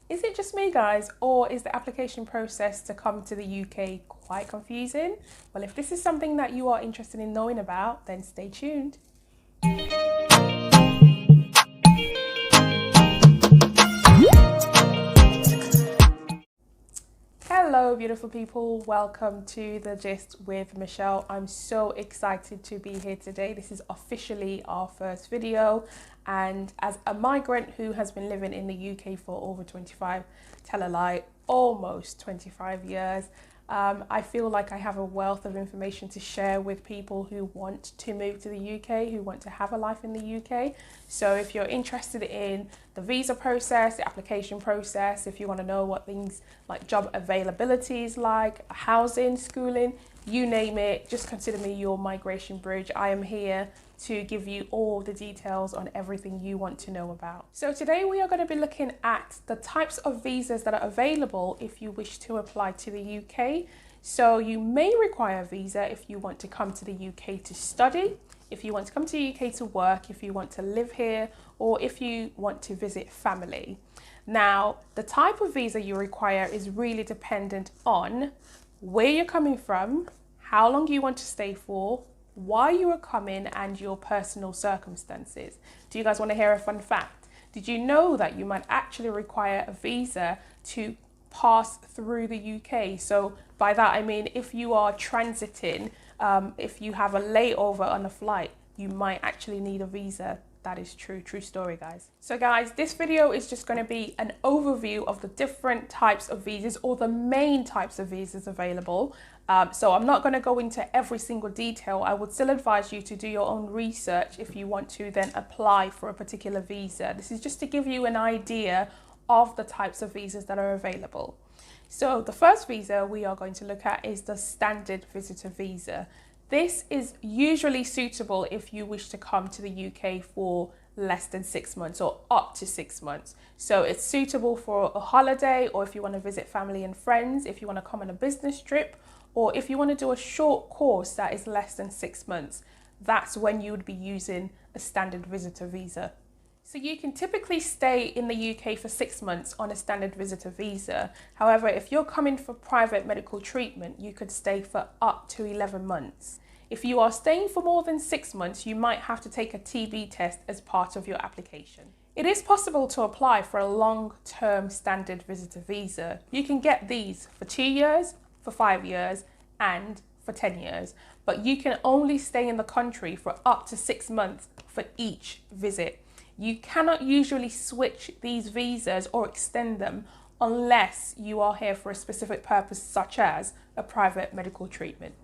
Is it just me, guys, or is the application process to come to the UK quite confusing? Well, if this is something that you are interested in knowing about, then stay tuned. Hello beautiful people, welcome to The Gist with Michelle. I'm so excited to be here today. This is officially our first video, and as a migrant who has been living in the UK for over 25, tell a lie, almost 25 years, I feel like I have a wealth of information to share with people who want to move to the UK, who want to have a life in the UK. So if you're interested in the visa process, the application process, if you want to know what things like job availability is like, housing, schooling, you name it, just consider me your migration bridge. I am here to give you all the details on everything you want to know about. So today we are going to be looking at the types of visas that are available if you wish to apply to the UK. So you may require a visa if you want to come to the UK to study, if you want to come to the UK to work, if you want to live here, or if you want to visit family. Now, the type of visa you require is really dependent on where you're coming from, how long you want to stay for, why you are coming, and your personal circumstances. Do you guys want to hear a fun fact? Did you know that you might actually require a visa to pass through the UK? So by that I mean if you are transiting, if you have a layover on a flight, you might actually need a visa. That is true story, guys. So guys, this video is just going to be an overview of the different types of visas, or the main types of visas available. So I'm not going to go into every single detail. I would still advise you to do your own research if you want to then apply for a particular visa. This is just to give you an idea of the types of visas that are available. So the first visa we are going to look at is the standard visitor visa. This is usually suitable if you wish to come to the UK for less than 6 months or up to 6 months. So it's suitable for a holiday, or if you want to visit family and friends, if you want to come on a business trip, or if you want to do a short course that is less than 6 months. That's when you would be using a standard visitor visa. So you can typically stay in the UK for 6 months on a standard visitor visa. However, if you're coming for private medical treatment, you could stay for up to 11 months. If you are staying for more than 6 months, you might have to take a TB test as part of your application. It is possible to apply for a long-term standard visitor visa. You can get these for 2 years, for 5 years, and for 10 years, but you can only stay in the country for up to 6 months for each visit. You cannot usually switch these visas or extend them unless you are here for a specific purpose, such as a private medical treatment.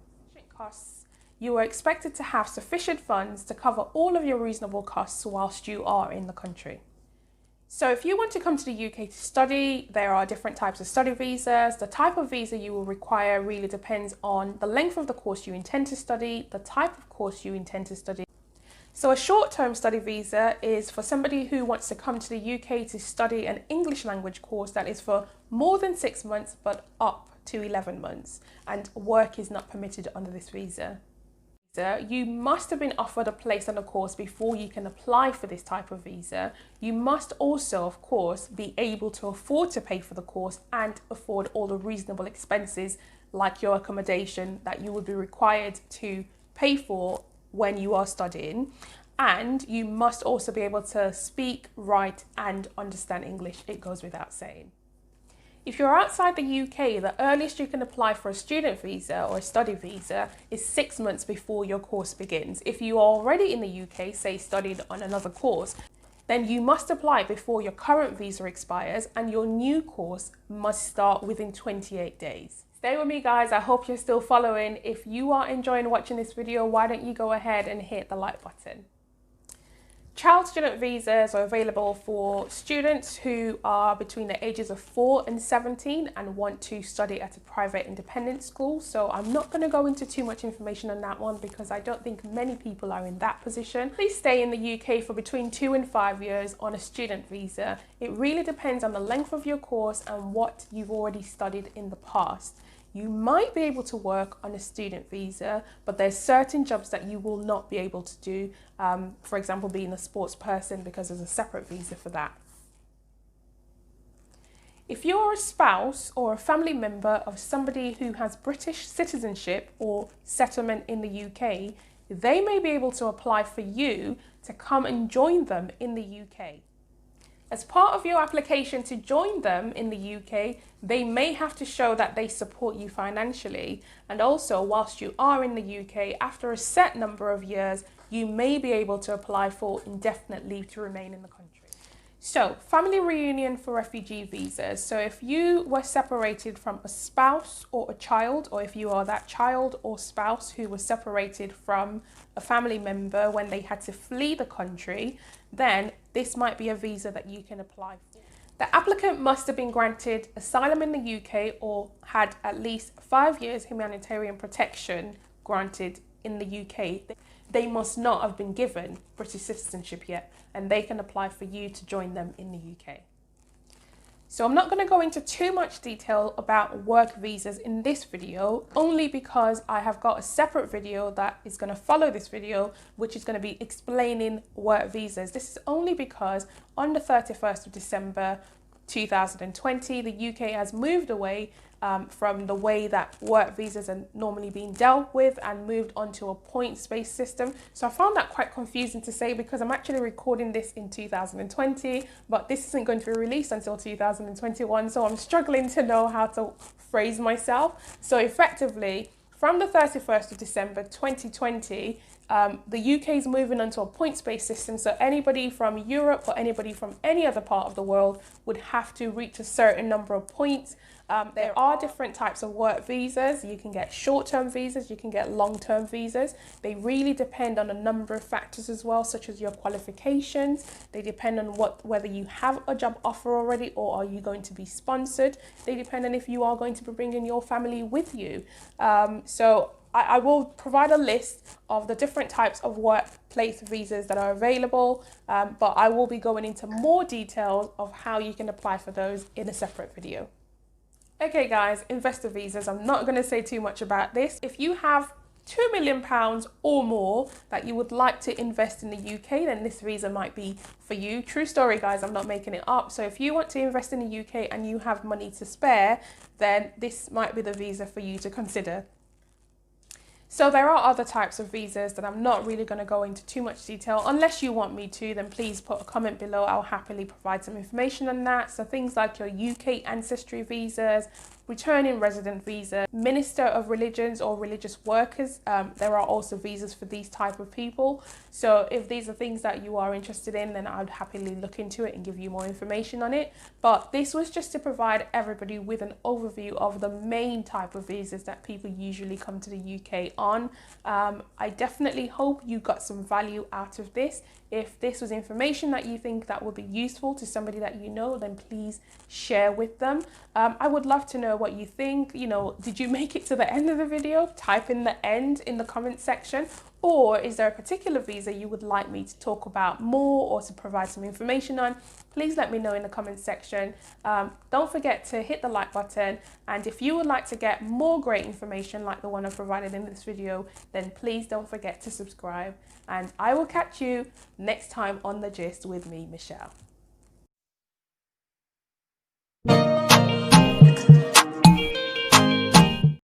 Costs. You are expected to have sufficient funds to cover all of your reasonable costs whilst you are in the country. So if you want to come to the UK to study, there are different types of study visas. The type of visa you will require really depends on the length of the course you intend to study, the type of course you intend to study. So a short-term study visa is for somebody who wants to come to the UK to study an English language course that is for more than 6 months, but up to 11 months, and work is not permitted under this visa. You must have been offered a place on the course before you can apply for this type of visa. You must also, of course, be able to afford to pay for the course and afford all the reasonable expenses like your accommodation that you would be required to pay for when you are studying. And you must also be able to speak, write, and understand English. It goes without saying. If you're outside the UK, the earliest you can apply for a student visa or a study visa is 6 months before your course begins. If you are already in the UK, say studied on another course, then you must apply before your current visa expires, and your new course must start within 28 days. Stay with me, guys. I hope you're still following. If you are enjoying watching this video, why don't you go ahead and hit the like button. Child student visas are available for students who are between the ages of 4 and 17 and want to study at a private independent school. So I'm not going to go into too much information on that one because I don't think many people are in that position. Please stay in the UK for between 2 and 5 years on a student visa. It really depends on the length of your course and what you've already studied in the past. You might be able to work on a student visa, but there's certain jobs that you will not be able to do. For example, being a sports person, because there's a separate visa for that. If you're a spouse or a family member of somebody who has British citizenship or settlement in the UK, they may be able to apply for you to come and join them in the UK. As part of your application to join them in the UK, they may have to show that they support you financially. And also, whilst you are in the UK, after a set number of years, you may be able to apply for indefinite leave to remain in the country. So, family reunion for refugee visas. So if you were separated from a spouse or a child, or if you are that child or spouse who was separated from a family member when they had to flee the country, then this might be a visa that you can apply for. The applicant must have been granted asylum in the UK or had at least 5 years humanitarian protection granted in the UK. They must not have been given British citizenship yet, and they can apply for you to join them in the UK. So I'm not going to go into too much detail about work visas in this video, only because I have got a separate video that is going to follow this video, which is going to be explaining work visas. This is only because on the 31st of December 2020, the UK has moved away from the way that work visas are normally being dealt with and moved onto a points-based system. So I found that quite confusing to say, because I'm actually recording this in 2020, but this isn't going to be released until 2021. So I'm struggling to know how to phrase myself. So effectively, from the 31st of December 2020, the UK is moving onto a points-based system, so anybody from Europe or anybody from any other part of the world would have to reach a certain number of points. There are different types of work visas. You can get short-term visas, you can get long-term visas. They really depend on a number of factors as well, such as your qualifications. They depend on whether you have a job offer already or are you going to be sponsored. They depend on if you are going to be bringing your family with you. So I will provide a list of the different types of workplace visas that are available, but I will be going into more details of how you can apply for those in a separate video. Okay guys, investor visas, I'm not going to say too much about this. If you have £2 million or more that you would like to invest in the UK, then this visa might be for you. True story guys, I'm not making it up. So if you want to invest in the UK and you have money to spare, then this might be the visa for you to consider. So there are other types of visas that I'm not really going to go into too much detail. Unless you want me to, then please put a comment below. I'll happily provide some information on that. So things like your UK ancestry visas, returning resident visa, minister of religions or religious workers. There are also visas for these type of people. So if these are things that you are interested in, then I'd happily look into it and give you more information on it. But this was just to provide everybody with an overview of the main type of visas that people usually come to the UK on. I definitely hope you got some value out of this. If this was information that you think that would be useful to somebody that you know, then please share with them. I would love to know what you think. You know, did you make it to the end of the video? Type in the end in the comment section. Or is there a particular visa you would like me to talk about more or to provide some information on? Please let me know in the comment section. Don't forget to hit the like button. And if you would like to get more great information like the one I provided in this video, then please don't forget to subscribe. And I will catch you next time on The Gist with me, Michelle.